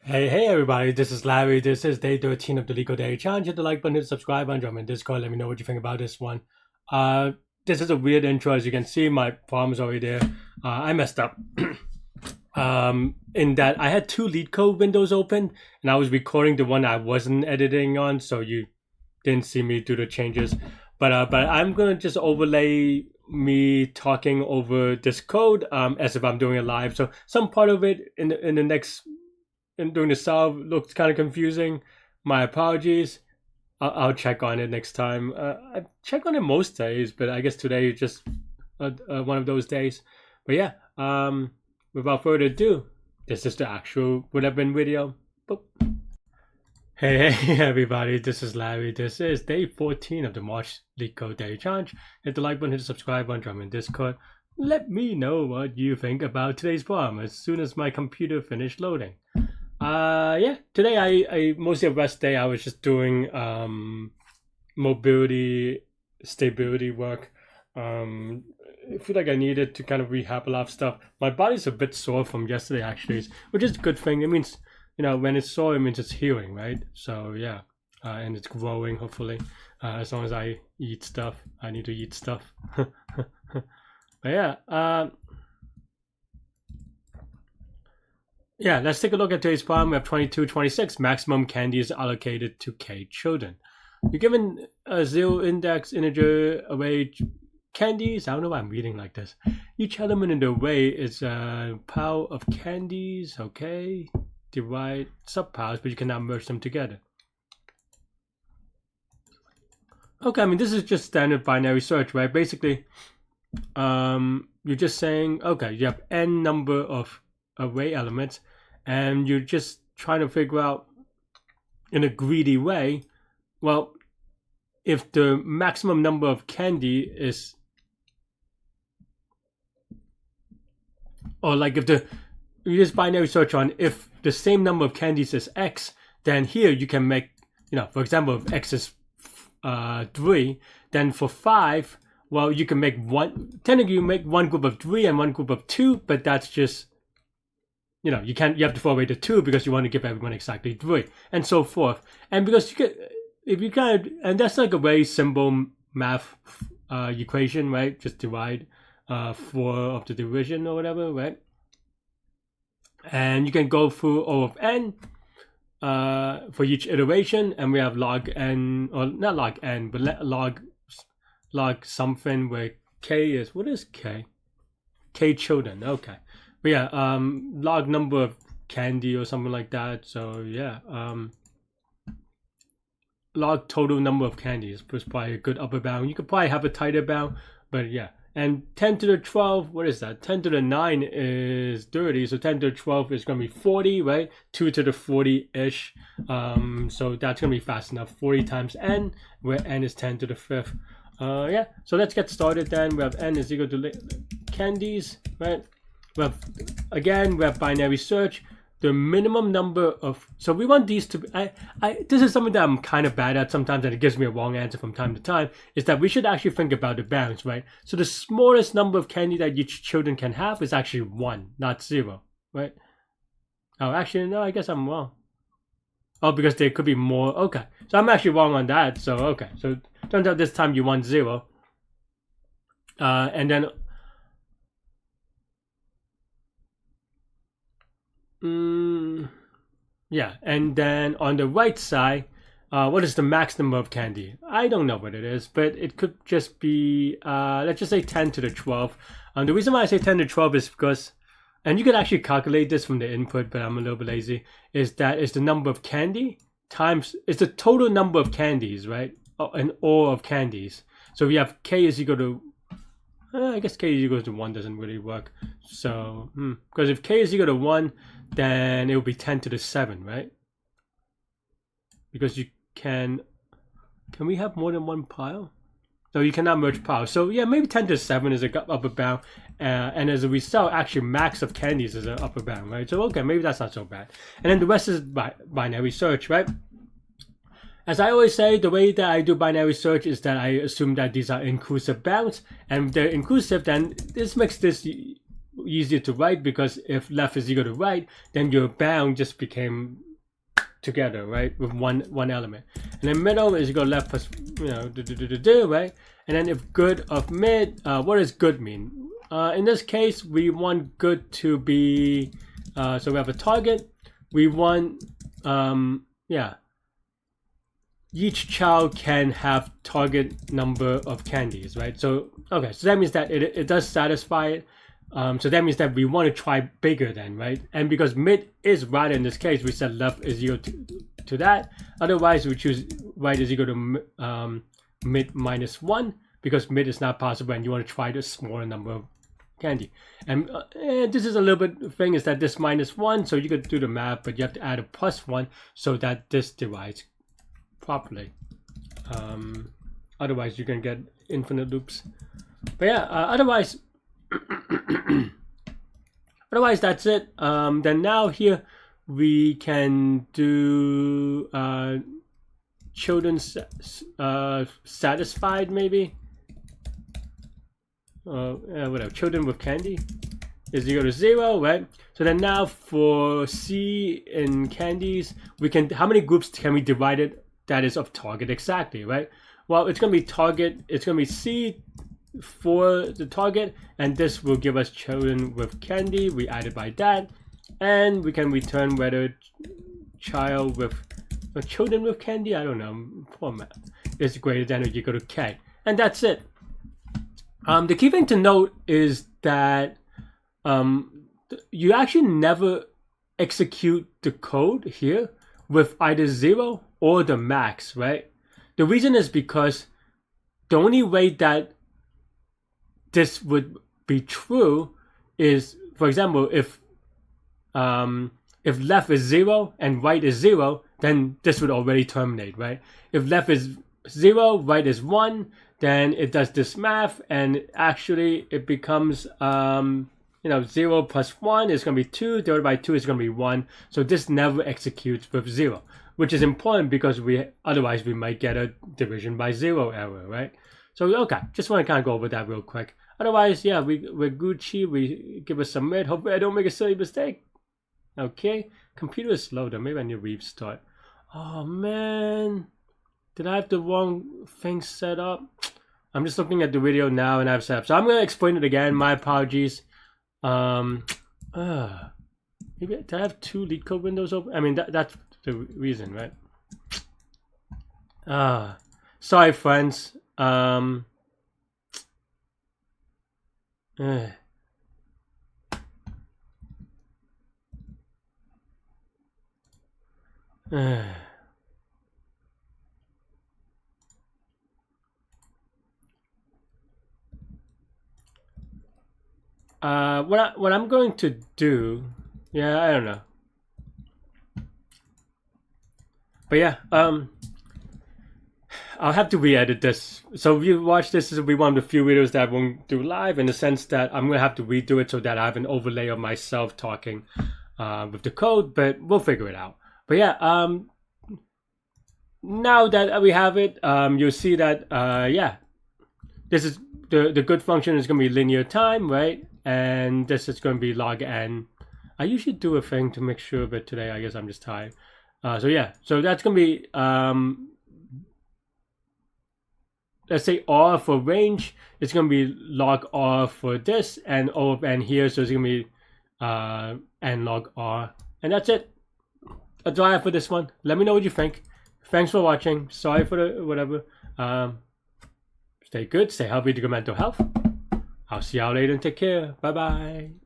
Hey everybody, this is Larry. This is day 13 of the Leetcode Daily Challenge. Hit the like button, hit the subscribe button, join me in Discord. Let me know what you think about this one. This is a weird intro. As you can see, my palm is already there. I messed up. In that I had two Leetcode windows open and I was recording the one I wasn't editing on, so you didn't see me do the changes. But I'm gonna just overlay me talking over this code as if I'm doing it live. So some part of it in the next and doing the solve looks kind of confusing. My apologies. I'll check on it next time. I check on it most days, but I guess today is just one of those days. But yeah, without further ado, this is the actual would have been video. Boop. Hey everybody, this is Larry. This is day 14 of the March Leetcode Daily Challenge. Hit the like button, hit the subscribe button, join me in Discord. Let me know what you think about today's problem as soon as my computer finished loading. Yeah, today I mostly a rest day. I was just doing mobility, stability work. I feel like I needed to kind of rehab a lot of stuff. My body's a bit sore from yesterday actually, which is a good thing. It means, when it's sore, it means it's healing, right? So yeah, and it's growing hopefully. As long as I eat stuff, I need to eat stuff. But yeah, yeah, let's take a look at today's problem. We have 22, 26. Maximum candies allocated to K children. You're given a zero index integer array candies. I don't know why I'm reading like this. Each element in the array is a pile of candies. Okay. Divide subpiles, but you cannot merge them together. Okay, I mean, this is just standard binary search, right? Basically, you're just saying, okay, you have n number of array elements, and you're just trying to figure out in a greedy way, well, if the maximum number of candy is, or like if you just binary search on if the same number of candies is x, then here you can make, for example, if x is 3, then for 5, well, you can make technically you make one group of 3 and one group of 2, but that's just, you have to throw away the 2 because you want to give everyone exactly 3 and so forth. And because and that's like a very simple math equation, right? Just divide 4 of the division or whatever, right? And you can go through O of n for each iteration, and we have log n, or not log n, but log something where k is, what is k? K children, okay. But yeah, log number of candy or something like that. So yeah, log total number of candies is probably a good upper bound. You could probably have a tighter bound, but yeah. And 10 to the 12, what is that? 10 to the 9 is 30, so 10 to the 12 is going to be 40, right? 2 to the 40-ish, so that's going to be fast enough. 40 times n, where n is 10 to the 5th. Yeah, so let's get started then. We have n is equal to candies, right? We have binary search. The minimum number of, so we want these to be, this is something that I'm kind of bad at sometimes, and it gives me a wrong answer from time to time, is that we should actually think about the bounds, right? So the smallest number of candy that each children can have is actually 1, not 0, right? Oh, actually, no, I guess I'm wrong. Oh, because there could be more. Okay, so I'm actually wrong on that. So, okay, so turns out this time you want 0. And then yeah, and then on the right side, what is the max number of candy? I don't know what it is, but it could just be, let's just say 10 to the 12. The reason why I say 10 to 12 is because, and you could actually calculate this from the input, but I'm a little bit lazy, is that is the number of candy times, it's the total number of candies, right? An or of candies. So we have k is equal to, I guess k is equal to 1 doesn't really work. So, because if k is equal to 1, then it will be 10 to the 7, right? Because you can we have more than one pile? No, you cannot merge piles. So yeah, maybe 10 to the 7 is a upper bound. And as a result, actually max of candies is an upper bound, right? So okay, maybe that's not so bad. And then the rest is binary search, right? As I always say, the way that I do binary search is that I assume that these are inclusive bounds. And if they're inclusive, then this makes this easier to write, because if left is equal to right, then your bound just became together, right, with one element. And then middle is equal to left plus, right? And then if good of mid, what does good mean? In this case, we want good to be, so we have a target. We want, each child can have target number of candies, right? So, okay, so that means that it does satisfy it. So that means that we want to try bigger then, right? And because mid is right in this case, we said left is equal to that. Otherwise, we choose right is equal to mid minus 1, because mid is not possible and you want to try the smaller number of candy. And this is a little bit thing, is that this minus 1, so you could do the math, but you have to add a plus 1 so that this divides properly. Otherwise, you can get infinite loops. But yeah, otherwise, that's it. Then now here we can do children satisfied, maybe. Whatever. Children with candy is equal to 0, right? So then now for C in candies, we can, how many groups can we divide it that is of target exactly, right? Well, it's going to be target, it's going to be C for the target, and this will give us children with candy. We added by that, and we can return whether child with children with candy, I don't know, format is greater than or equal to K, and that's it. The key thing to note is that you actually never execute the code here with either 0 or the max, right? The reason is because the only way that this would be true is, for example, if left is 0 and right is 0, then this would already terminate, right? If left is 0, right is 1, then it does this math, and actually it becomes 0 plus 1 is going to be 2, divided by 2 is going to be 1. So this never executes with 0, which is important because otherwise we might get a division by 0 error, right? So, okay, just want to kind of go over that real quick. Otherwise, yeah, we're Gucci. We give a submit. Hopefully I don't make a silly mistake. Okay, computer is slow though. Maybe I need to restart. Oh man, did I have the wrong thing set up? I'm just looking at the video now and I've set up. So I'm going to explain it again. My apologies. Maybe did I have 2 Leetcode windows open? I mean, that's the reason, right? Sorry, friends. What I'm going to do, yeah, I don't know, but yeah, I'll have to re-edit this. So if you watch this, this will be one of the few videos that I won't do live, in the sense that I'm gonna have to redo it so that I have an overlay of myself talking with the code, but we'll figure it out. But yeah, now that we have it, you'll see that yeah, this is the good function is gonna be linear time, right? And this is going to be log n. I usually do a thing to make sure, but today I guess I'm just tired. So yeah, so that's going to be, let's say R for range. It's going to be log R for this, and O of n here. So it's going to be n log R. And that's it. That's all I have for this one. Let me know what you think. Thanks for watching. Sorry for the whatever. Stay good, stay healthy, to good mental health. I'll see y'all later and take care. Bye bye.